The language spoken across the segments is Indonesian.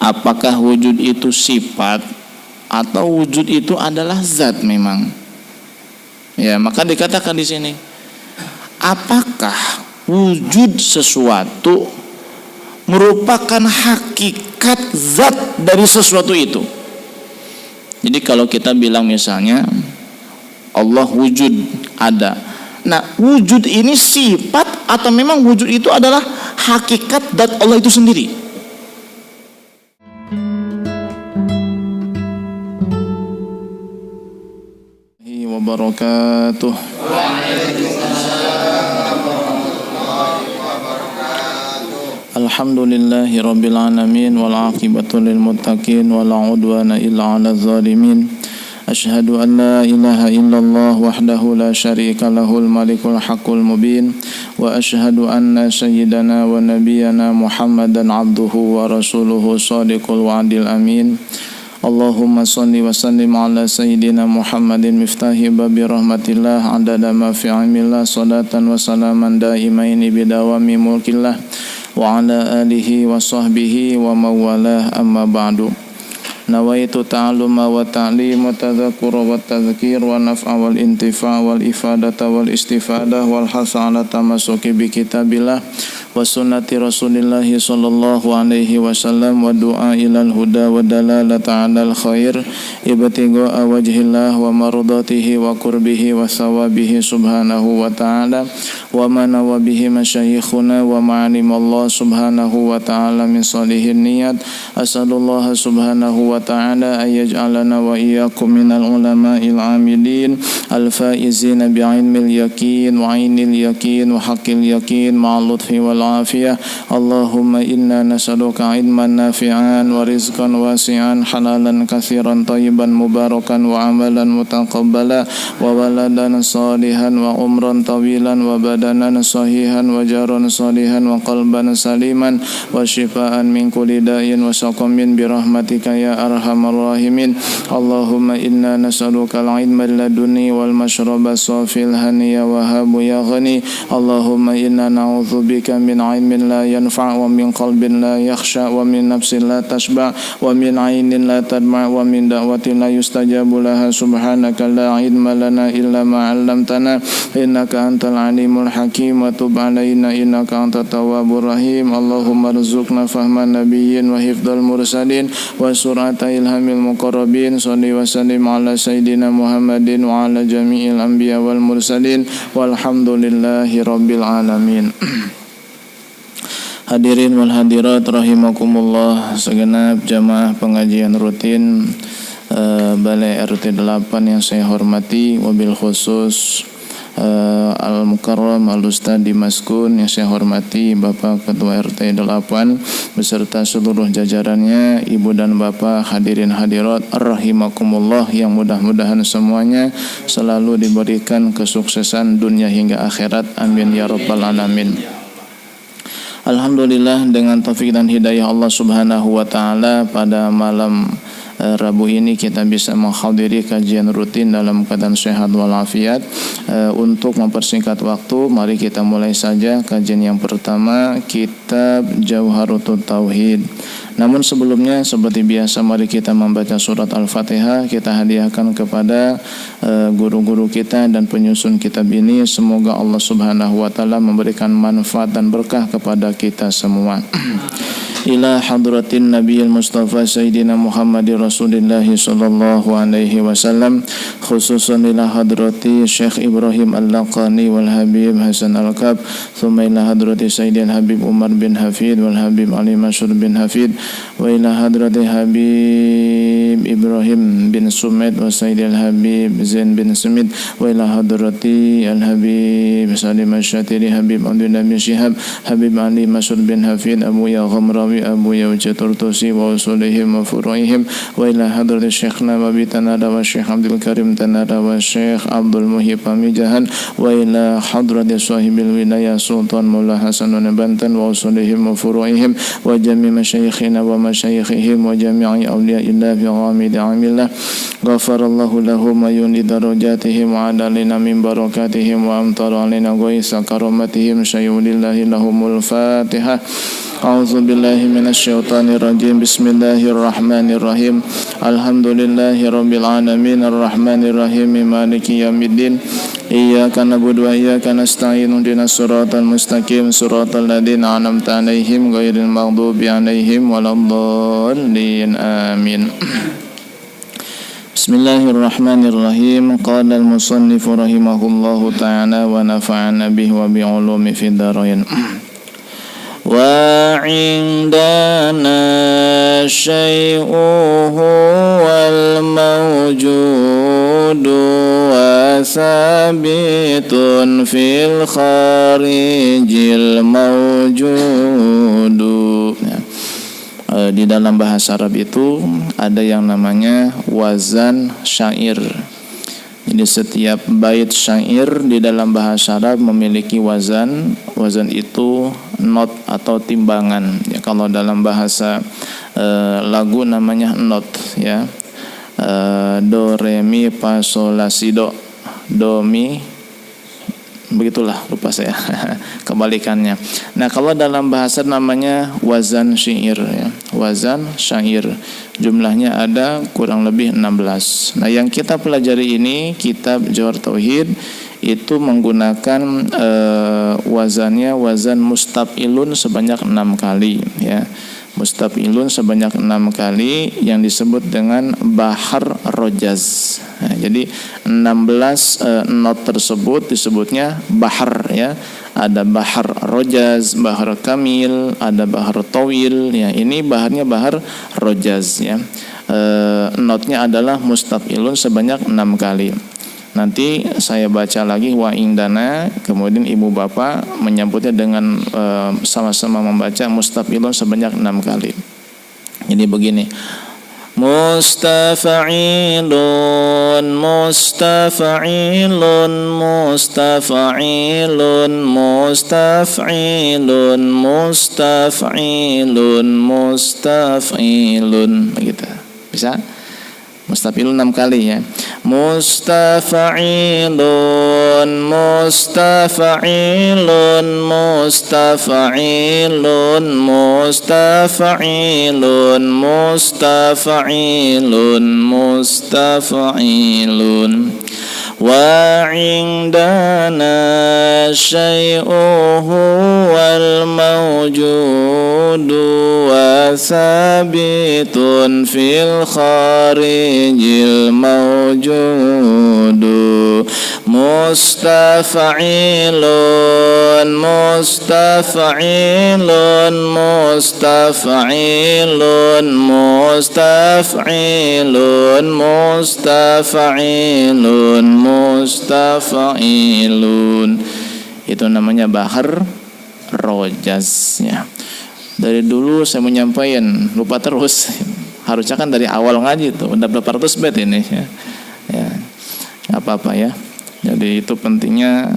Apakah wujud itu sifat atau wujud itu adalah zat memang? Ya, maka dikatakan di sini, apakah wujud sesuatu merupakan hakikat zat dari sesuatu itu? Jadi kalau kita bilang misalnya Allah wujud, ada. Nah, wujud ini sifat atau memang wujud itu adalah hakikat zat Allah itu sendiri? Wabarakatuh. Alhamdulillahi rabbil alamin wal aqibatu lil muttaqin wala udwana illa 'alal zalimin. Asyhadu an la ilaha illallah wahdahu la syarika lahul malikul haqqul mubin wa asyhadu anna sayyidana wa nabiyyana Muhammadan abduhu wa rasuluhu shadiqul wa'dil amin. Allahumma salli wa sallim ala sayyidina Muhammadin miftahi babi rahmatillah adada ma fi ilmillah salatan wa salaman daimaini bidawami mulkillah wa ala alihi wa sahbihi wa mawalah amma ba'du. Nawaitu ta'alluma wa ta'lim wa tadhakura wa tadhkir wa naf'a wal intifa' wal ifadata wal istifadah wal hasa ala tamasuki bi kitabillah wa sunnati rasulillahi sallallahu alaihi wasallam wa du'a ilal huda wa dalalata alal khair ibtigha'a wajhillah wa mardatihi wa qurbihi wa sawabihi subhanahu wa ta'ala wa manawa bihi masyayikhuna wa ma'alim Allah subhanahu wa ta'ala min salihin niyat. As'alullah subhanahu wa ta'ala ayyaj'alana wa iyyakum minal ulama'il amilin al-faizina bi'ilmil yakin wa 'ainil yakin wa haqqil yakin ma'al lutfi wal afiyah. Allahumma inna nas'aluka ilman nafi'an wa rizqan wasi'an halalan katsiran thayyiban mubarakan wa amalan mutaqabbala wa waladan salihan wa umran tawilan wa badanan sahihan wa jaran salihan wa qalban saliman wa shifaan min kulli da'in wa saqamin bi rahmatika ya arhamar rahimin. Allahumma inna nas'aluka al-ilma laduni wal mashraba safil haniya wa habu ya ghani. Allahumma inna na'udzubika min ilmin la yanfa' wa min qalbin la yakhsha wa min nafsin la tashba' wa min 'ainin la tadma' wa min da'watin la yustajabu laha. Subhanaka la ilma lana illa ma 'allamtana innaka antal alimul hakim wa tub 'alaina innaka antat tawwabur rahim. Allahumma rzuqna fahman nabiyyin wa hifdzal mursalin wa sur'ata ilhamil muqarrabin. Shalli wa sallim ala sayyidina Muhammadin wa ala jami'il anbiya wal mursalin walhamdulillahi rabbil alamin. Hadirin wal hadirat rahimakumullah, segenap jamaah pengajian rutin Balai RT 8 yang saya hormati, wabil khusus Al-Mukarram Al-Ustaz Dimaskun yang saya hormati Bapak Ketua RT 8 beserta seluruh jajarannya, ibu dan bapak, hadirin hadirat rahimakumullah, yang mudah-mudahan semuanya selalu diberikan kesuksesan dunia hingga akhirat, amin ya rabbal alamin. Alhamdulillah, dengan taufik dan hidayah Allah subhanahu wa ta'ala, pada malam Rabu ini kita bisa menghadiri kajian rutin dalam keadaan sehat walafiat. Untuk mempersingkat waktu, mari kita mulai saja kajian yang pertama, kitab Jauharutut Tauhid. Namun sebelumnya, seperti biasa, mari kita membaca surat Al-Fatihah. Kita hadiahkan kepada guru-guru kita dan penyusun kitab ini. Semoga Allah subhanahu wa ta'ala memberikan manfaat dan berkah kepada kita semua. Ila hadratin Nabiyil Mustafa Sayyidina Muhammadir Rasulillahi sallallahu alaihi wasallam, khususan ila hadrati Syekh Ibrahim Al-Laqani wal Habib Hasan Al-Kab, thumma ila hadrati Sayyidil Habib Umar bin Hafid wal Habib Ali Masyur bin Hafid, wa ila hadrati Habib Ibrahim bin Sumit wa Sayyidil Habib Zain bin Sumit, wa ila hadrati Al-Habib Salim Al-Syatiri Habib Abdullah bin Syihab, Habib Ali Masyur bin Hafid, Abu Ya Ghamrawi Abu Yawja Turtusi wa usulihim wa furu'ihim, wa ila hadrati Syekhna Babi Tanada wa Syekh Abdul Karim Tanada wa Syekh Abdul Muhib Pamijahan, wa ila hadrati sahibil wilayah Sultan Mullah Hasanun Banten wa usulihim wa furu'ihim, wa jami masyayikhina wa masyayikhihim wa jami'i awliya'illah fi ghamidi amillah. Ghafarallahu lahum wa yuni darajatihim wa adalina min barakatihim wa amtara alina ghaisa karamatihim syayulillahi lahumul Fatihah. A'udzu billahi minasyaitonir rajim. Bismillahirrahmanirrahim. Alhamdulillahirabbil alamin arrahmanir rahim maliki yaumiddin. Iyyaka na'budu wa iyyaka nasta'in. Ihdinas siratal mustaqim siratal ladzina an'amta 'alaihim ghairil maghdubi 'alaihim waladdallin. Amin. Bismillahirrahmanirrahim. Qala al-musannif rahimahullahu ta'ala wa nafa'ana bihi wa bi'ulumi fid dharain. Wa 'indana syai'uhu wal mawjudu wa sabitun fil kharijil mawjudu. Di dalam bahasa Arab itu ada yang namanya wazan syair. Jadi setiap bait syair di dalam bahasa Arab memiliki wazan. Wazan itu not atau timbangan. Ya, kalau dalam bahasa lagu namanya not, ya. Do re mi fa sol la si do. Do mi, begitulah, lupa saya kebalikannya. Nah, kalau dalam bahasa namanya wazan syair, ya. Wazan syair. Jumlahnya ada kurang lebih 16. Nah, yang kita pelajari ini kitab Jawhar Tauhid itu menggunakan wazannya wazan mustaf'ilun sebanyak 6 kali, ya. Mustaf'ilun sebanyak 6 kali yang disebut dengan bahar rojaz. Nah, jadi 16 not tersebut disebutnya bahar, ya. Ada bahar rojaz, bahar kamil, ada bahar tawil, ya. Ini baharnya bahar rojaz, ya. Notnya adalah mustaf'ilun sebanyak 6 kali. Nanti saya baca lagi wa indana, kemudian ibu bapak menyambutnya dengan sama-sama membaca mustaf'ilun sebanyak 6 kali. Jadi begini. Mustafa'ilun, mustafa'ilun, mustafa'ilun, mustafa'ilun, mustafa'ilun, mustafa'ilun. Begitu. Bisa? Mustaf'ilun 6 kali, ya. Mustafa'ilun, mustafa'ilun, mustafa'ilun, mustafa'ilun, mustafa'ilun, mustafa'ilun. Wa 'indana syai'uhu wal mawjudu wa sabitun fil kharijil mawjudu. Mustafa'ilun, mustafa'ilun, mustafa'ilun, mustafa'ilun, mustafa'ilun, mustafa'ilun. Itu namanya bahar rojaznya. Dari dulu saya menyampaikan, lupa terus. Harusnya kan dari awal ngaji tuh, udah berapa ratus bait ini, ya. Ya, nggak apa-apa, ya. Jadi itu pentingnya.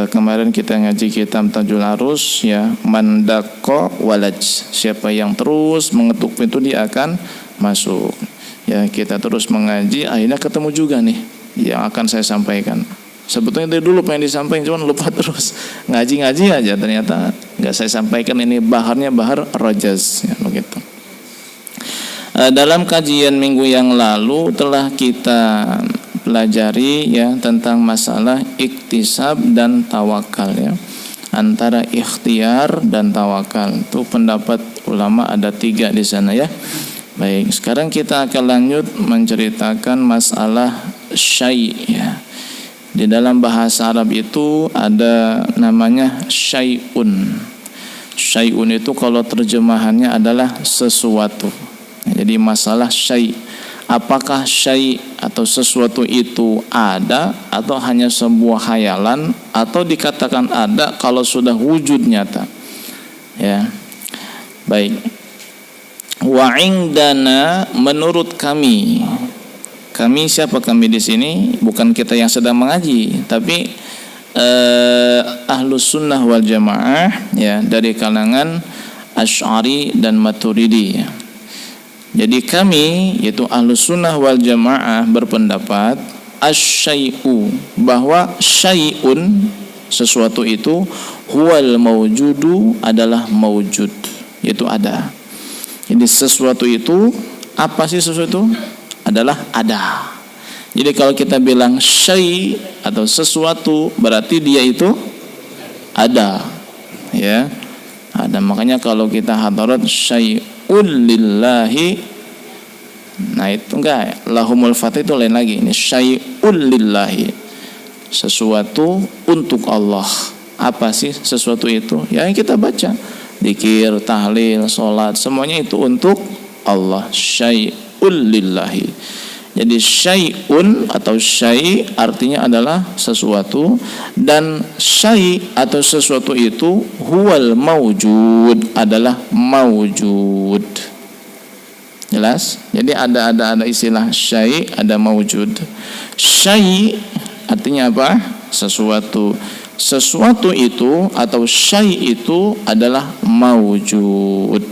Kemarin kita ngaji kitab Tajul Arus, ya. Mandako walaj, siapa yang terus mengetuk pintu dia akan masuk. Ya, kita terus mengaji, akhirnya ketemu juga nih yang akan saya sampaikan. Sebetulnya dari dulu pengen disampaikan, cuman lupa terus. Ngaji-ngaji aja ternyata nggak saya sampaikan. Ini baharnya bahar rojaz, ya, begitu. Dalam kajian minggu yang lalu telah kita pelajari, ya, tentang masalah iktisab dan tawakal, ya. Antara ikhtiar dan tawakal itu pendapat ulama ada 3 di sana, ya. Baik, sekarang kita akan lanjut menceritakan masalah syai', ya. Di dalam bahasa Arab itu ada namanya syai'un. Syai'un itu kalau terjemahannya adalah sesuatu. Jadi masalah syai', apakah syai' atau sesuatu itu ada atau hanya sebuah khayalan, atau dikatakan ada kalau sudah wujud nyata, ya. Baik. Wa 'indana, menurut kami. Kami siapa kami di sini? Bukan kita yang sedang mengaji, tapi Ahlus Sunnah wal Jamaah, ya, dari kalangan Asy'ari dan Maturidi, ya. Jadi kami, yaitu Ahlus Sunnah wal Jamaah, berpendapat asyai'u, bahwa syai'un, sesuatu itu, Huwal maujudu adalah maujud, yaitu ada. Jadi sesuatu itu, apa sih sesuatu? Adalah ada. Jadi kalau kita bilang syai atau sesuatu, berarti dia itu ada, ya. Ada. Makanya kalau kita hadarat syai'ul lillahi, nah itu enggak, lahumul fatih itu lain lagi. Ini syai'ul lillahi, sesuatu untuk Allah. Apa sih sesuatu itu? Ya yang kita baca, dzikir, tahlil, salat, semuanya itu untuk Allah. Syai'ul lillahi. Jadi syai'un atau syai' artinya adalah sesuatu, dan syai' atau sesuatu itu huwal maujud adalah maujud. Jelas? Jadi ada istilah syai', ada maujud. Syai' artinya apa? Sesuatu. Sesuatu itu atau syai' itu adalah maujud.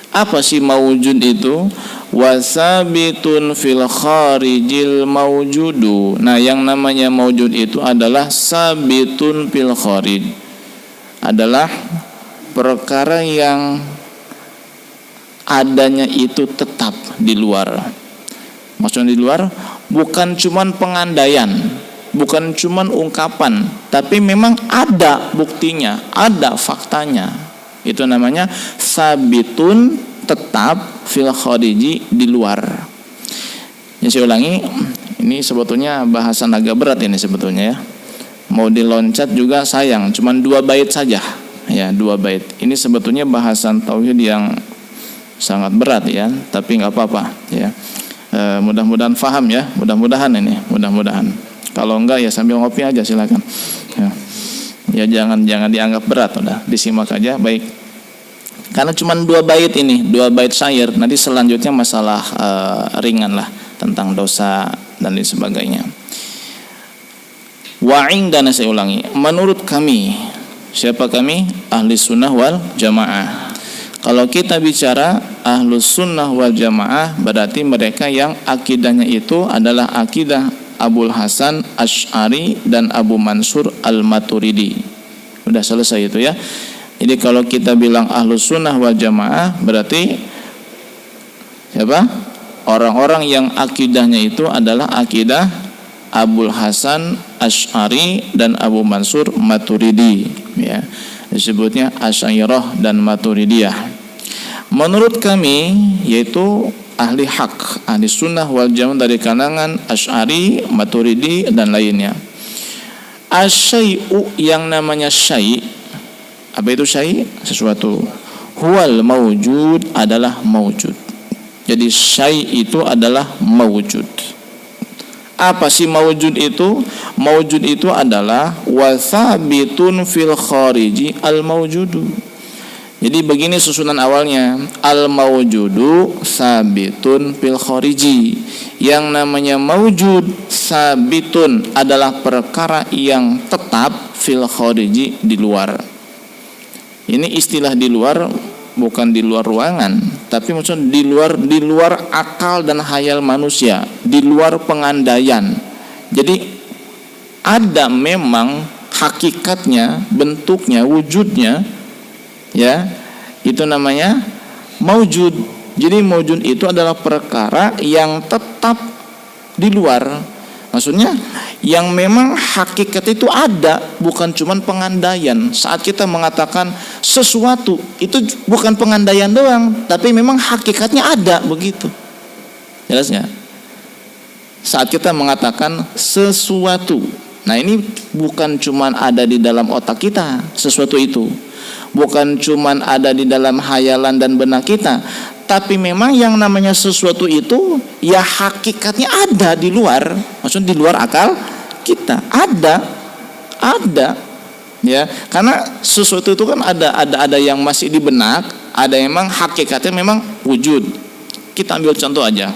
Apa sih maujud itu? Wasabitun fil kharijil maujudu. Nah, yang namanya maujud itu adalah sabitun fil kharij, adalah perkara yang adanya itu tetap di luar. Maksudnya di luar bukan cuman pengandaian, bukan cuman ungkapan, tapi memang ada buktinya, ada faktanya. Itu namanya sabitun, tetap, fil khariji, di luar. Yang saya ulangi, ini sebetulnya bahasan agak berat ini sebetulnya ya. Mau diloncat juga sayang, cuman 2 bait saja. Ya, 2 bait. Ini sebetulnya bahasan tauhid yang sangat berat ya, tapi nggak apa-apa ya. Mudah-mudahan faham ya, mudah-mudahan ini, mudah-mudahan. Kalau enggak ya sambil ngopi aja silakan. Ya jangan dianggap berat, udah disimak aja baik. Karena cuma 2 bait ini, 2 bait syair. Nanti selanjutnya masalah ringan lah tentang dosa dan lain sebagainya. Wa'ing, dan saya ulangi, menurut kami, siapa kami? Ahli sunnah wal jamaah. Kalau kita bicara ahlus sunnah wal jamaah, berarti mereka yang akidahnya itu adalah akidah Abul Hasan Asy'ari dan Abu Mansur Al-Maturidi. Udah selesai itu ya. Jadi kalau kita bilang ahlus sunnah wal jamaah, berarti siapa? Orang-orang yang akidahnya itu adalah akidah Abul Hasan Asy'ari dan Abu Mansur Maturidi ya. Disebutnya Asy'ariyah dan Maturidiyah. Menurut kami, yaitu ahli hak, ahli sunnah wal jamaah dari kalangan Asy'ari, Maturidi dan lainnya. Asyai'u, yang namanya syai'. Apa itu syai'? Sesuatu. Huwal maujud adalah maujud. Jadi syai' itu adalah maujud. Apa sih maujud itu? Maujud itu adalah wasabitun fil khariji al maujudu. Jadi begini susunan awalnya. Al maujudu sabitun fil khariji. Yang namanya maujud sabitun adalah perkara yang tetap fil khariji, di luar. Ini istilah di luar bukan di luar ruangan, tapi maksudnya di luar akal dan khayal manusia, di luar pengandaian. Jadi ada memang hakikatnya, bentuknya, wujudnya, ya, itu namanya maujud. Jadi maujud itu adalah perkara yang tetap di luar. Maksudnya yang memang hakikat itu ada, bukan cuman pengandaian. Saat kita mengatakan sesuatu, itu bukan pengandaian doang, tapi memang hakikatnya ada, begitu. Jelas nggak? Saat kita mengatakan sesuatu, nah ini bukan cuman ada di dalam otak kita, sesuatu itu bukan cuman ada di dalam hayalan dan benak kita, tapi memang yang namanya sesuatu itu ya hakikatnya ada di luar, maksudnya di luar akal kita, ada ya. Karena sesuatu itu kan ada yang masih di benak, ada yang memang hakikatnya memang wujud. Kita ambil contoh aja,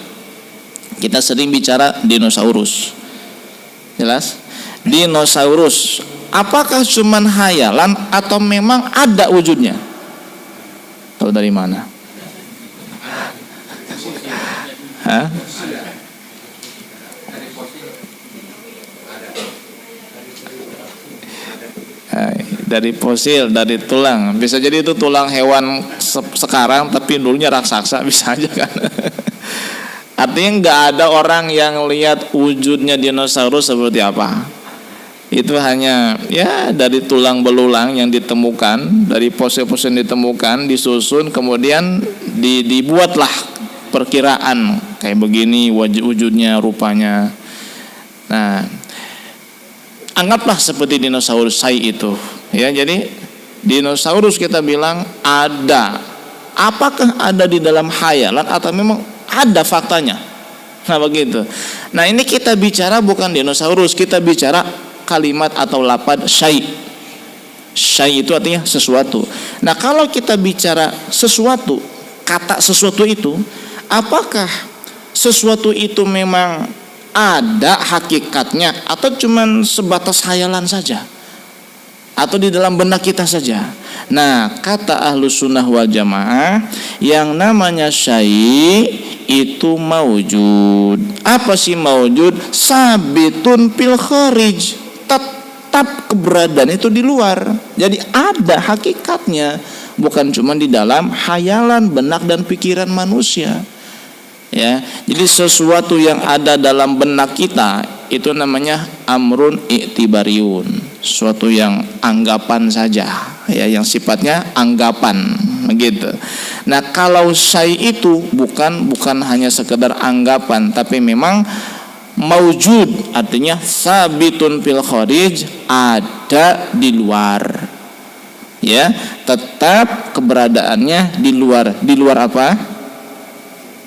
kita sering bicara dinosaurus, jelas. Dinosaurus apakah cuman hayalan atau memang ada wujudnya? Tahu dari mana? Hah? dari fosil, dari tulang. Bisa jadi itu tulang hewan sekarang tapi dulunya raksasa, bisa aja kan. Artinya nggak ada orang yang lihat wujudnya dinosaurus seperti apa. Itu hanya ya dari tulang belulang yang ditemukan, dari fosil-fosil yang ditemukan, disusun, kemudian dibuatlah perkiraan kayak begini wujudnya, rupanya. Nah, anggaplah seperti dinosaurus sai itu, ya. Jadi dinosaurus kita bilang ada. Apakah ada di dalam khayalan atau memang ada faktanya? Nah, begitu. Nah, ini kita bicara bukan dinosaurus, kita bicara kalimat atau lapad syai'. Syai' itu artinya sesuatu. Nah, kalau kita bicara sesuatu, kata sesuatu itu, apakah sesuatu itu memang ada hakikatnya atau cuman sebatas khayalan saja, atau di dalam benak kita saja? Nah, kata Ahlus Sunnah wal Jamaah, yang namanya syai' itu maujud. Apa sih maujud? Sabitun fil kharij, tetap keberadaan itu di luar. Jadi ada hakikatnya, bukan cuma di dalam khayalan benak dan pikiran manusia. Ya, jadi sesuatu yang ada dalam benak kita itu namanya amrun i'tibariun, suatu yang anggapan saja, ya, yang sifatnya anggapan, begitu. Nah, kalau syai' itu bukan hanya sekedar anggapan, tapi memang maujud, artinya sabitun fil kharij, ada di luar, ya, tetap keberadaannya di luar. Di luar apa?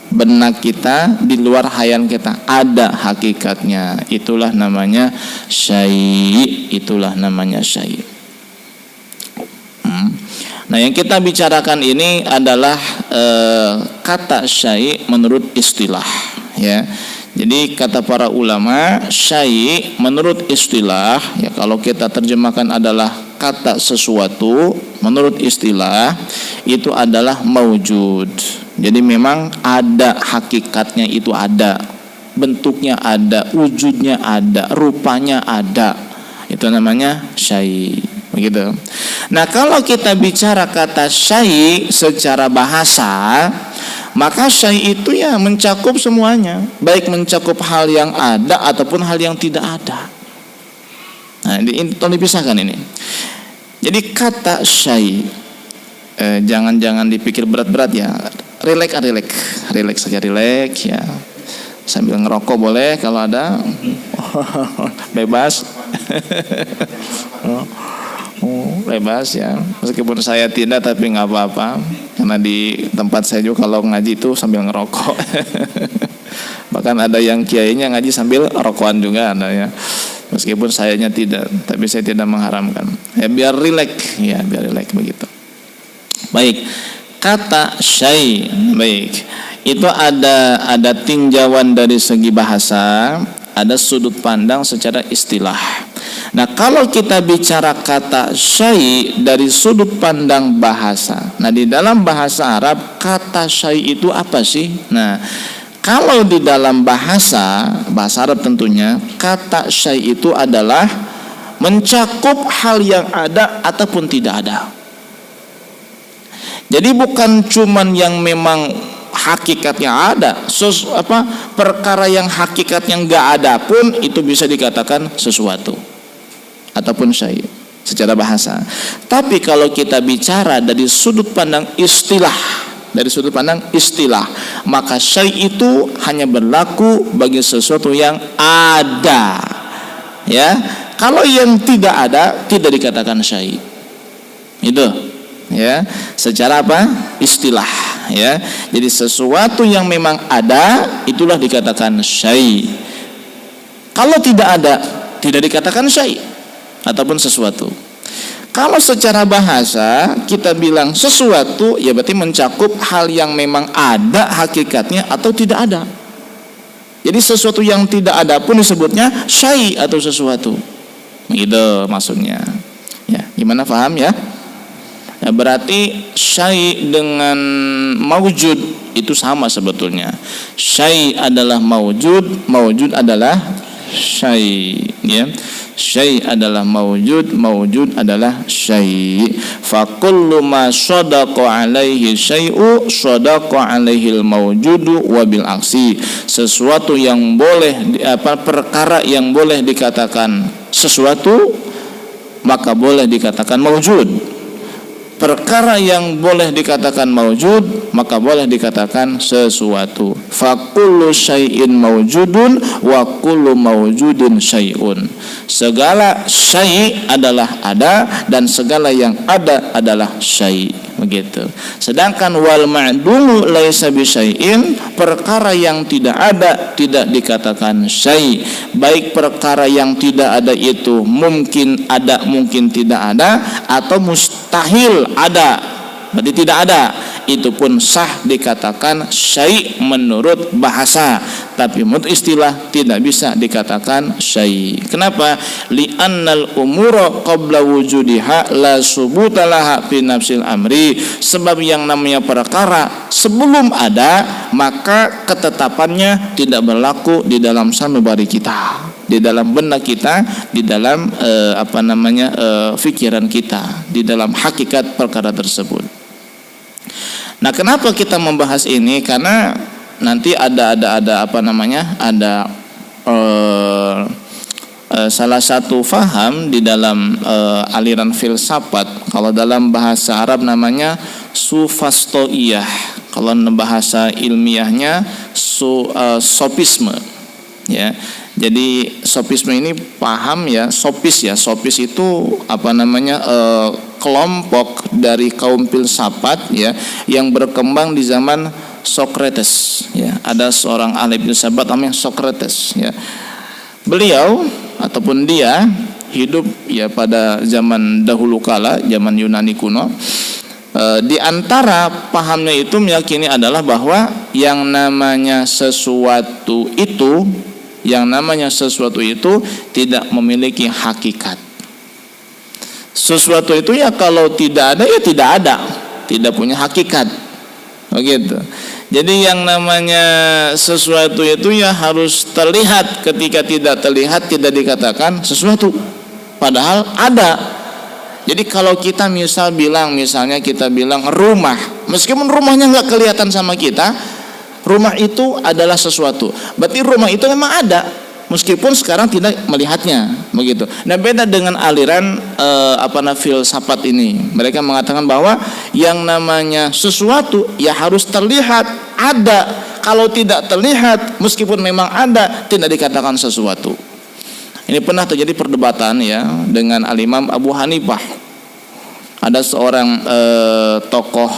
Benak kita, di luar khayal kita, ada hakikatnya. Itulah namanya syai', itulah namanya syai'. Nah, yang kita bicarakan ini adalah kata syai' menurut istilah, ya. Jadi kata para ulama, syai' menurut istilah, ya, kalau kita terjemahkan adalah kata sesuatu, menurut istilah itu adalah maujud. Jadi memang ada hakikatnya, itu ada, bentuknya ada, wujudnya ada, rupanya ada. Itu namanya syai', begitu. Nah, kalau kita bicara kata syai' secara bahasa, maka syai' itu ya mencakup semuanya, baik mencakup hal yang ada ataupun hal yang tidak ada. Nah, ini tolong dipisahkan ini. Jadi kata syai', jangan dipikir berat-berat ya. Relax saja, ya. Sambil ngerokok boleh kalau ada. Bebas. Bebas ya. Meskipun saya tidak, tapi nggak apa-apa. Karena di tempat saya juga kalau ngaji itu sambil ngerokok. Bahkan ada yang kiainya ngaji sambil rokokan juga ada, ya. Meskipun sayanya tidak, tapi saya tidak mengharamkan. Ya, biar relax, ya, biar relax begitu. Baik. Kata syai', baik, itu ada tinjauan dari segi bahasa, ada sudut pandang secara istilah. Nah, kalau kita bicara kata syai' dari sudut pandang bahasa, nah, di dalam bahasa Arab kata syai' itu apa sih? Nah, kalau di dalam bahasa Arab tentunya kata syai' itu adalah mencakup hal yang ada ataupun tidak ada. Jadi bukan cuman yang memang hakikatnya ada, perkara yang hakikatnya nggak ada pun itu bisa dikatakan sesuatu ataupun syai' secara bahasa. Tapi kalau kita bicara dari sudut pandang istilah, maka syai' itu hanya berlaku bagi sesuatu yang ada, ya. Kalau yang tidak ada tidak dikatakan syai'. Itu, ya, secara apa? Istilah, ya. Jadi sesuatu yang memang ada itulah dikatakan syai'. Kalau tidak ada tidak dikatakan syai' ataupun sesuatu. Kalau secara bahasa kita bilang sesuatu, ya berarti mencakup hal yang memang ada hakikatnya atau tidak ada. Jadi sesuatu yang tidak ada pun disebutnya syai' atau sesuatu. Gitu maksudnya. Ya, gimana, paham ya? Ya, berarti syai' dengan maujud itu sama sebetulnya. Syai' adalah maujud, maujud adalah syai, ya. Syai adalah maujud, maujud adalah syai. Fa kullu ma sadaqa alaihi syai'u sadaqa alaihi al-maujudu wa bil aksi. Sesuatu yang boleh perkara yang boleh dikatakan sesuatu maka boleh dikatakan maujud. Perkara yang boleh dikatakan maujud maka boleh dikatakan sesuatu. Fa kullu syai'in maujudun wa kullu maujudin syai'un. Segala syai' adalah ada dan segala yang ada adalah syai', begitu. Sedangkan wal ma'dumu laisa bi syai'in, perkara yang tidak ada tidak dikatakan syai'. Baik perkara yang tidak ada itu mungkin ada, mungkin tidak ada, atau mustahil ada, berarti tidak ada, itu pun sah dikatakan syai' menurut bahasa, tapi menurut istilah tidak bisa dikatakan syai'. Kenapa? Li'annal umura qabla wujudiha la subuta laha fi nafsil amri. Sebab yang namanya perkara sebelum ada maka ketetapannya tidak berlaku di dalam sanubari kita, di dalam benak kita, di dalam pikiran kita, di dalam hakikat perkara tersebut. Nah, kenapa kita membahas ini? Karena nanti ada salah satu faham di dalam aliran filsafat. Kalau dalam bahasa Arab namanya sufastoiyah. Kalau bahasa ilmiahnya sofisme, ya. Jadi sofisme ini paham ya, sofis ya. Sofis itu kelompok dari kaum filsafat ya yang berkembang di zaman Socrates ya. Ada seorang ahli filsafat namanya Socrates ya. Beliau ataupun dia hidup ya pada zaman dahulu kala, zaman Yunani kuno. Di antara pahamnya itu meyakini adalah bahwa yang namanya sesuatu itu tidak memiliki hakikat. Sesuatu itu ya kalau tidak ada ya tidak ada, tidak punya hakikat, begitu. Jadi yang namanya sesuatu itu ya harus terlihat. Ketika tidak terlihat tidak dikatakan sesuatu, padahal ada. Jadi kalau kita misalnya kita bilang rumah, meskipun rumahnya nggak kelihatan sama kita, rumah itu adalah sesuatu. Berarti rumah itu memang ada, meskipun sekarang tidak melihatnya, begitu. Nah, beda dengan aliran filsafat ini. Mereka mengatakan bahwa yang namanya sesuatu ya harus terlihat, ada. Kalau tidak terlihat, meskipun memang ada, tidak dikatakan sesuatu. Ini pernah terjadi perdebatan ya dengan Al-Imam Abu Hanifah. Ada seorang tokoh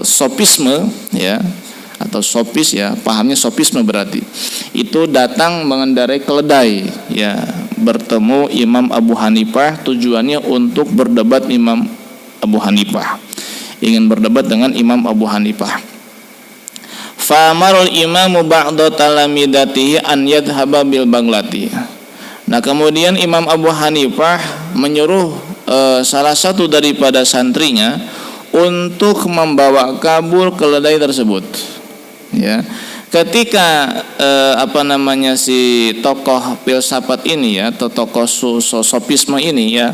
sofisme ya, atau sofis ya, pahamnya sofisme berarti. Itu datang mengendarai keledai ya, bertemu Imam Abu Hanifah, tujuannya untuk berdebat Imam Abu Hanifah. Ingin berdebat dengan Imam Abu Hanifah. Fa'amarul imamu ba'da talamidatihi an yadhhaba bil baglati. Nah, kemudian Imam Abu Hanifah menyuruh salah satu daripada santrinya untuk membawa kabur keledai tersebut. Ya, ketika si tokoh filsafat ini ya, atau tokoh sofisme ini ya,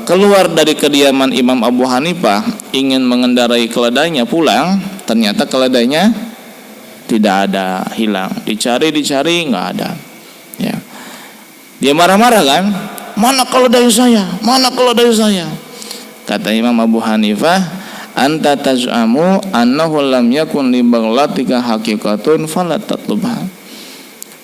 keluar dari kediaman Imam Abu Hanifah ingin mengendarai keledainya pulang, ternyata keledainya tidak ada, hilang. Dicari nggak ada. Ya. Dia marah-marah kan? Mana keledai saya? Mana keledai saya? Kata Imam Abu Hanifah, anta taz'amu annahu lam yakun li baghlatika haqiqatun fala tatlubha.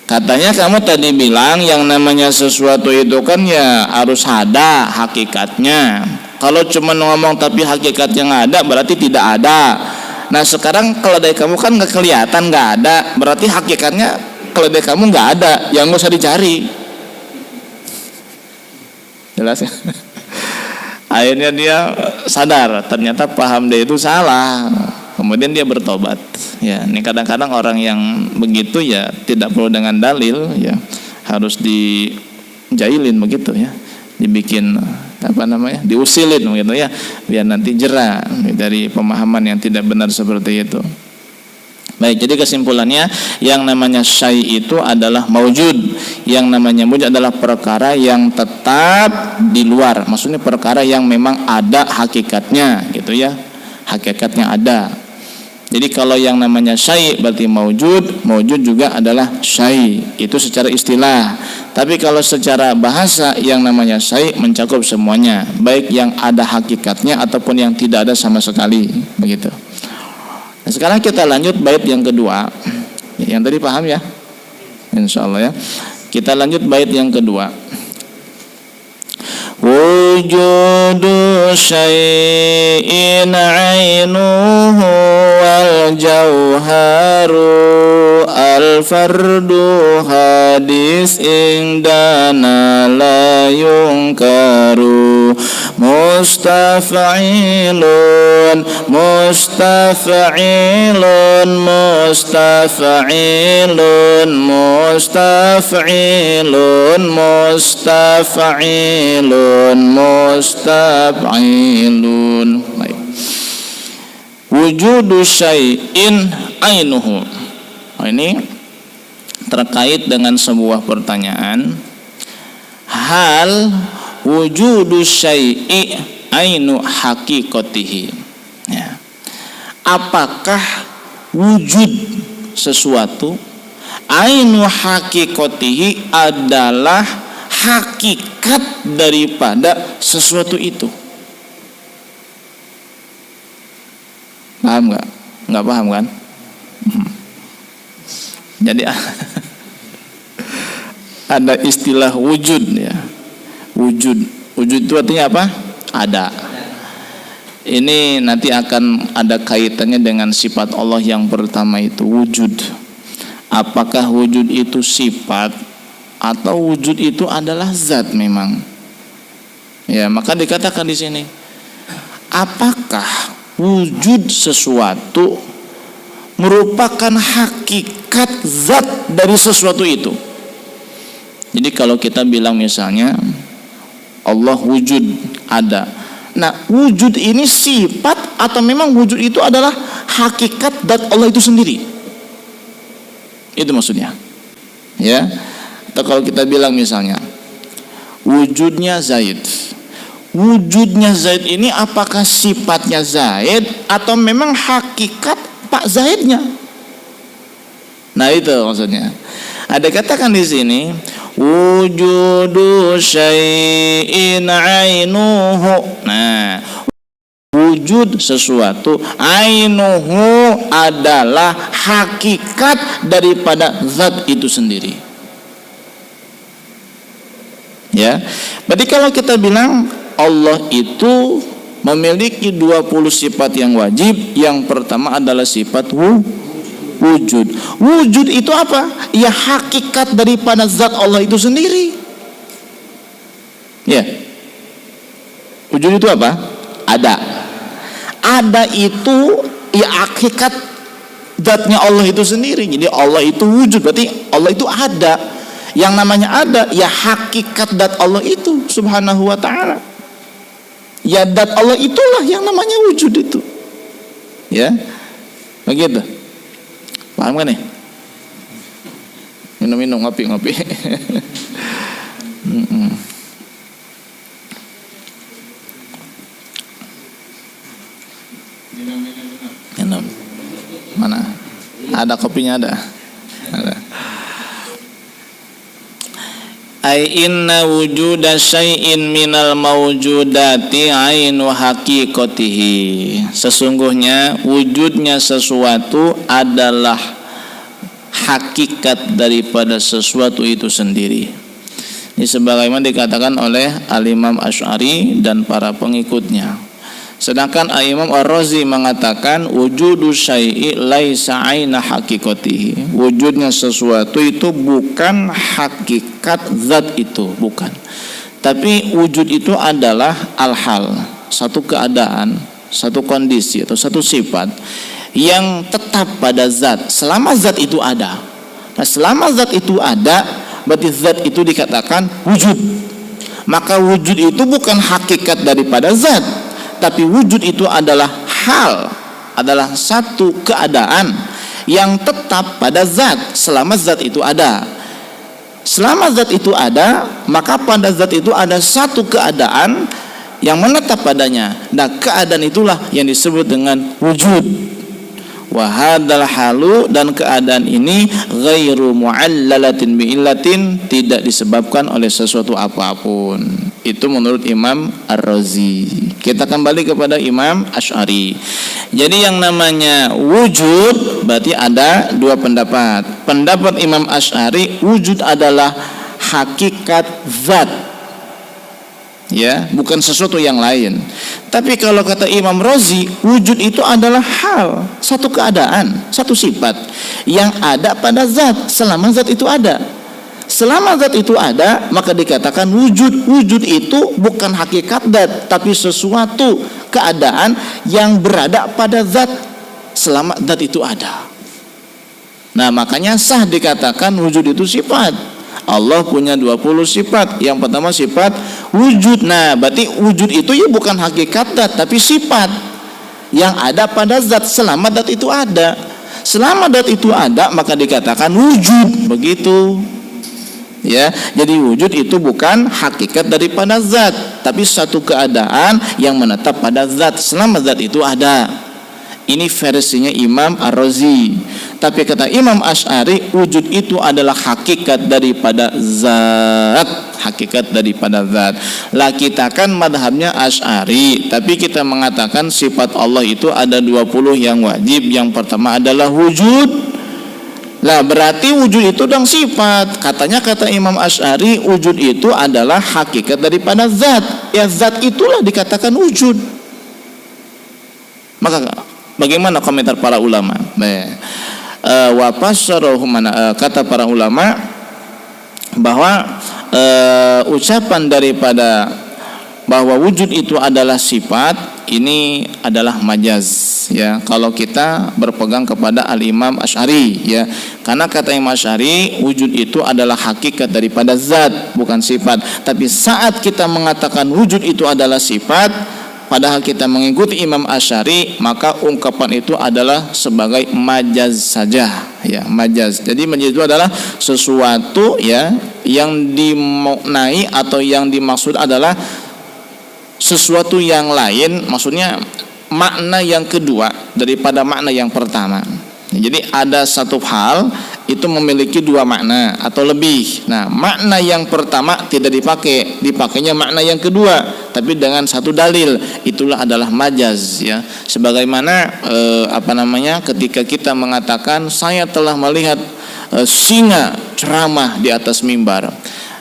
Katanya kamu tadi bilang yang namanya sesuatu itu kan ya harus ada hakikatnya. Kalau cuma ngomong tapi hakikatnya nggak ada, berarti tidak ada. Nah, sekarang keledai kamu kan nggak kelihatan, nggak ada, berarti hakikatnya keledai kamu nggak ada, yang nggak usah dicari. Jelas ya? Akhirnya dia sadar ternyata paham dia itu salah. Kemudian dia bertobat. Ya, ini kadang-kadang orang yang begitu ya tidak perlu dengan dalil ya, harus dijailin begitu ya, dibikin diusilin begitu ya, biar nanti jera dari pemahaman yang tidak benar seperti itu. Baik, jadi kesimpulannya yang namanya syai' itu adalah maujud. Yang namanya wujud adalah perkara yang tetap di luar. Maksudnya perkara yang memang ada hakikatnya gitu ya. Hakikatnya ada. Jadi kalau yang namanya syai' berarti maujud, maujud juga adalah syai'. Itu secara istilah. Tapi kalau secara bahasa yang namanya syai' mencakup semuanya, baik yang ada hakikatnya ataupun yang tidak ada sama sekali, begitu. Nah, sekarang kita lanjut bait yang kedua. Yang tadi paham ya? Insyaallah ya. Kita lanjut bait yang kedua. Wujudu syai'in 'ainuhu wal jauharu al fardu hadis indana la yungkaru mustaf'ilun mustaf'ilun mustaf'ilun mustaf'ilun mustaf'ilun mustaf'ilun. Baik. Wujudu syai'in ainuhu. Ini terkait dengan sebuah pertanyaan. Hal wujudu syai'i ainu haqiqatihi. Ya. Apakah wujud sesuatu ainu haqiqatihi adalah hakikat daripada sesuatu itu? Paham nggak? Nggak paham kan? Jadi ada istilah wujud ya. Wujud itu artinya apa? Ada. Ini nanti akan ada kaitannya dengan sifat Allah yang pertama itu wujud. Apakah wujud itu sifat atau wujud itu adalah zat memang? Ya, maka dikatakan di sini, apakah wujud sesuatu merupakan hakikat zat dari sesuatu itu? Jadi kalau kita bilang misalnya Allah wujud, ada. Nah, wujud ini sifat atau memang wujud itu adalah hakikat zat Allah itu sendiri? Itu maksudnya. Ya. Atau kalau kita bilang misalnya wujudnya Zaid. Wujudnya Zaid ini apakah sifatnya Zaid atau memang hakikat Pak Zaidnya? Nah, itu maksudnya. Ada katakan di sini wujudu syai'in ainuhu. Nah, wujud sesuatu ainuhu adalah hakikat daripada zat itu sendiri. Ya. Berarti kalau kita bilang Allah itu memiliki 20 sifat yang wajib, yang pertama adalah sifat wujud. Wujud itu apa? Ya hakikat daripada zat Allah itu sendiri. Ya. Wujud itu apa? Ada. Ada itu ya hakikat zatnya Allah itu sendiri. Jadi Allah itu wujud, berarti Allah itu ada. Yang namanya ada ya hakikat zat Allah itu subhanahu wa ta'ala. Ya zat Allah itulah yang namanya wujud itu. Ya. Begitu. Paham kan nih? Minum-minum, ngopi-ngopi. Minum. Mana? Ada kopinya ada. Ada. Ai inna wujuda syai'in minal mawjudati ainu haqiqatihi. Sesungguhnya wujudnya sesuatu adalah hakikat daripada sesuatu itu sendiri. Ini sebagaimana dikatakan oleh Al-Imam Asy'ari dan para pengikutnya. Sedangkan Imam Ar-Razi mengatakan wujudu syai'i laisa aina haqiqatihi. Wujudnya sesuatu itu bukan hakikat zat itu, bukan. Tapi wujud itu adalah al-hal, satu keadaan, satu kondisi atau satu sifat yang tetap pada zat selama zat itu ada. Nah, selama zat itu ada, berarti zat itu dikatakan wujud. Maka wujud itu bukan hakikat daripada zat, tapi wujud itu adalah hal, adalah satu keadaan yang tetap pada zat selama zat itu ada. Selama zat itu ada, maka pada zat itu ada satu keadaan yang menetap padanya. Nah, keadaan itulah yang disebut dengan wujud. Wa hadzal halu, dan keadaan ini ghairu mu'allalatin bi'illatin, tidak disebabkan oleh sesuatu apapun. Itu menurut Imam Ar-Razi. Kita kembali kepada Imam Asy'ari. Jadi yang namanya wujud berarti ada dua pendapat. Pendapat Imam Asy'ari, wujud adalah hakikat zat, ya, bukan sesuatu yang lain. Tapi kalau kata Imam Razi, wujud itu adalah hal, satu keadaan, satu sifat yang ada pada zat selama zat itu ada. Selama zat itu ada, maka dikatakan wujud. Wujud itu bukan hakikat zat, tapi sesuatu keadaan yang berada pada zat selama zat itu ada. Nah, makanya sah dikatakan wujud itu sifat. Allah punya 20 sifat. Yang pertama sifat wujud. Nah, berarti wujud itu ya bukan hakikat zat, tapi sifat yang ada pada zat selama zat itu ada. Selama zat itu ada, maka dikatakan wujud. Begitu. Ya, jadi wujud itu bukan hakikat daripada zat, tapi satu keadaan yang menetap pada zat selama zat itu ada. Ini versinya Imam Ar-Razi. Tapi kata Imam Asy'ari, wujud itu adalah hakikat daripada zat, hakikat daripada zat. Lah kita kan madhabnya Asy'ari, tapi kita mengatakan sifat Allah itu ada 20 yang wajib. Yang pertama adalah wujud. Lah berarti wujud itu dong sifat. Katanya kata Imam Asy'ari, wujud itu adalah hakikat daripada zat. Ya zat itulah dikatakan wujud. Maka bagaimana komentar para ulama? Kata para ulama bahwa ucapan daripada bahwa wujud itu adalah sifat, ini adalah majaz, ya, kalau kita berpegang kepada Al-Imam Asy'ari, ya. Karena kata Imam Asy'ari, wujud itu adalah hakikat daripada zat, bukan sifat. Tapi saat kita mengatakan wujud itu adalah sifat, padahal kita mengikuti Imam Asy'ari, maka ungkapan itu adalah sebagai majaz saja, ya, majaz. Jadi majaz itu adalah sesuatu, ya, yang dimaknai atau yang dimaksud adalah sesuatu yang lain, maksudnya makna yang kedua daripada makna yang pertama. Jadi ada satu hal itu memiliki dua makna atau lebih. Nah, makna yang pertama tidak dipakai, dipakainya makna yang kedua, tapi dengan satu dalil. Itulah adalah majaz, ya. Sebagaimana ketika kita mengatakan saya telah melihat singa ceramah di atas mimbar.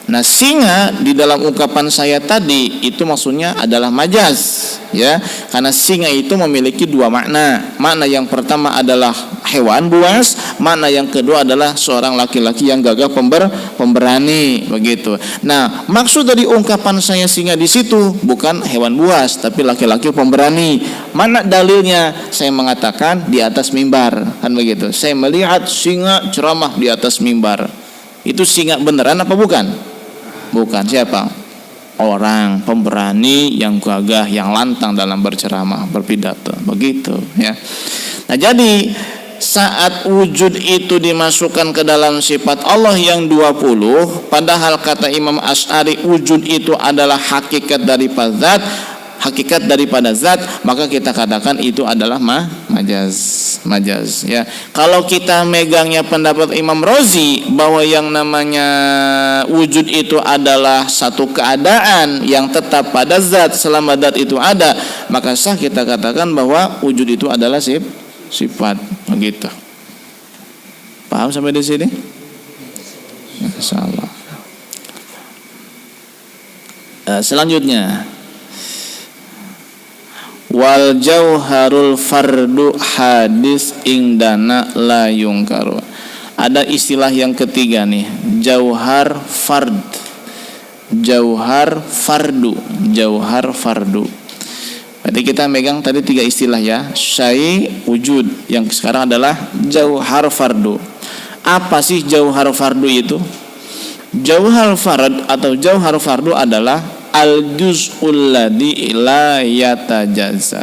Nah, singa di dalam ungkapan saya tadi itu maksudnya adalah majaz, ya, karena singa itu memiliki dua makna. Makna yang pertama adalah hewan buas, makna yang kedua adalah seorang laki-laki yang gagah pemberani, begitu. Nah, maksud dari ungkapan saya singa di situ bukan hewan buas, tapi laki-laki pemberani. Mana dalilnya? Saya mengatakan di atas mimbar, kan begitu. Saya melihat singa ceramah di atas mimbar. Itu singa beneran apa bukan? Bukan. Siapa? Orang pemberani yang gagah, yang lantang dalam berceramah, berpidato, begitu, ya. Nah, jadi saat wujud itu dimasukkan ke dalam sifat Allah yang 20, padahal kata Imam Asy'ari wujud itu adalah hakikat daripada zat, hakikat daripada zat, maka kita katakan itu adalah majaz, ya. Kalau kita megangnya pendapat Imam Razi bahwa yang namanya wujud itu adalah satu keadaan yang tetap pada zat selama zat itu ada, maka sah kita katakan bahwa wujud itu adalah sifat, begitu. Paham sampai di sini? Insyaallah. Selanjutnya, wal jauharul fardu hadis indana la yungkaru. Ada istilah yang ketiga nih, jauhar fard, jauhar fardu, jauhar fardu. Berarti kita megang tadi tiga istilah, ya, syai, wujud, yang sekarang adalah jauhar fardu. Apa sih jauhar fardu itu? Jauhar fard atau jauhar fardu adalah al-juz'ul ladzi la yatajazza.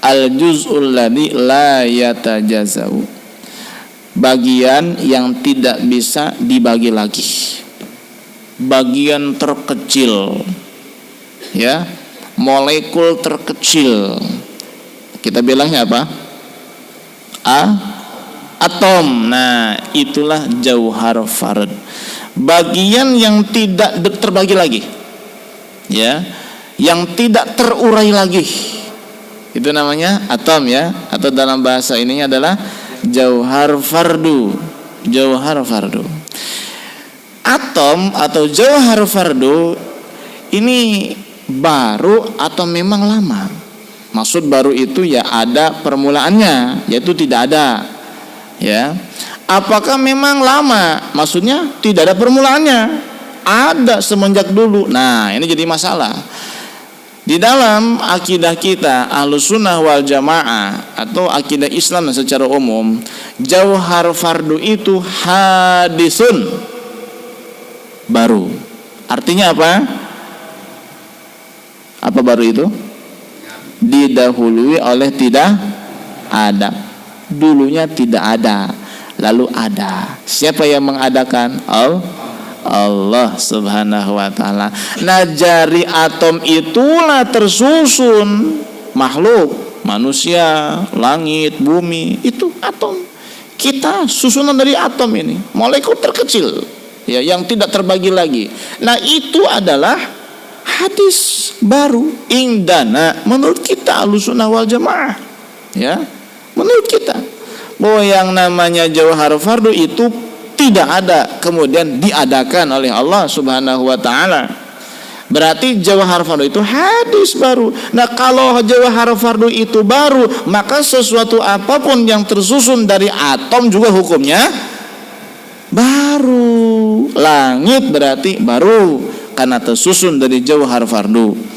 Al-juz'ul ladzi la yatajazza. bagian yang tidak bisa dibagi lagi, bagian terkecil, ya, molekul terkecil. Kita bilangnya apa? Atom. Nah, itulah jauhar fard. Bagian yang tidak terbagi lagi, ya, yang tidak terurai lagi, itu namanya atom, ya, atau dalam bahasa ininya adalah jauhar fardu. Jauhar fardu. Atom atau jauhar fardu ini baru atau memang lama? Maksud baru itu ya ada permulaannya, yaitu tidak ada, ya. Apakah memang lama? Maksudnya tidak ada permulaannya, ada semenjak dulu. Nah, ini jadi masalah. Di dalam akidah kita Ahlussunnah wal Jamaah atau akidah Islam secara umum, jauhar fardu itu hadisun, baru. Artinya apa? Apa baru itu? Didahului oleh tidak ada. Dulunya tidak ada, lalu ada. Siapa yang mengadakan? Allah subhanahu wa ta'ala. Nah, dari atom itulah tersusun makhluk, manusia, langit, bumi, itu atom. Kita susunan dari atom ini, molekul terkecil, ya, yang tidak terbagi lagi. Nah, itu adalah hadis baru indana menurut kita Ahlussunnah wal Jamaah, ya, menurut kita bahwa yang namanya jauhar fardu itu tidak ada kemudian diadakan oleh Allah subhanahu wa ta'ala. Berarti jauhar fardu itu hadis baru. Nah, kalau jauhar fardu itu baru, maka sesuatu apapun yang tersusun dari atom juga hukumnya baru. Langit berarti baru karena tersusun dari jauhar fardu.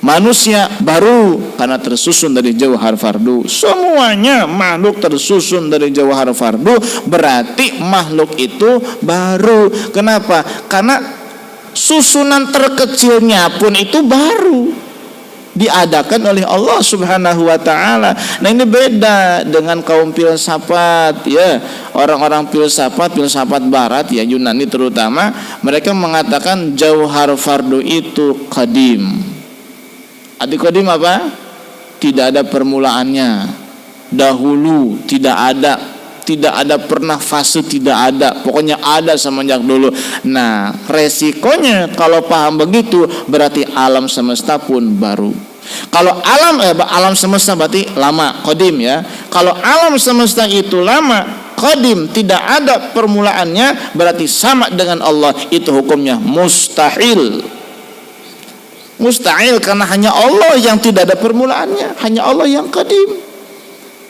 Manusia baru karena tersusun dari jauhar fardu. Semuanya makhluk tersusun dari jauhar fardu, berarti makhluk itu baru. Kenapa? Karena susunan terkecilnya pun itu baru, diadakan oleh Allah subhanahu wa ta'ala. Nah, ini beda dengan kaum filsafat, ya. Orang-orang filsafat barat, ya, Yunani terutama, mereka mengatakan jauhar fardu itu qadim. Arti qadim apa? Tidak ada permulaannya, dahulu, tidak ada pernah fase, tidak ada, pokoknya ada semenjak dulu. Nah, resikonya kalau paham begitu berarti alam semesta pun baru. Kalau alam semesta berarti lama, qadim, ya. Kalau alam semesta itu lama, qadim, tidak ada permulaannya, berarti sama dengan Allah, itu hukumnya mustahil. Mustahil karena hanya Allah yang tidak ada permulaannya, hanya Allah yang qadim.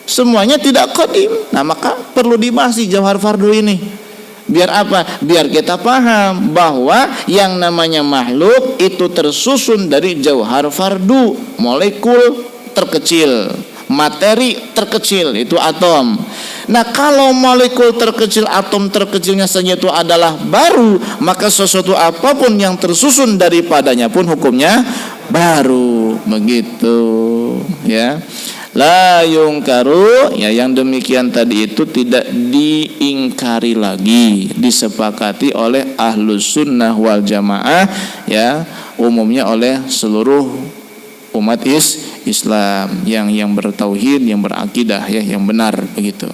Semuanya tidak qadim. Nah, maka perlu dibahas di jauhar fardu ini. Biar apa? Biar kita paham bahwa yang namanya makhluk itu tersusun dari jauhar fardu, molekul terkecil, materi terkecil, itu atom. Nah, kalau molekul terkecil, atom terkecilnya saja itu adalah baru, maka sesuatu apapun yang tersusun daripadanya pun hukumnya baru. Begitu, ya. La yungkaru, ya, yang demikian tadi itu tidak diingkari lagi, disepakati oleh Ahlussunnah wal Jamaah, ya, umumnya oleh seluruh umat Islam yang bertauhid, yang berakidah, ya, yang benar, begitu.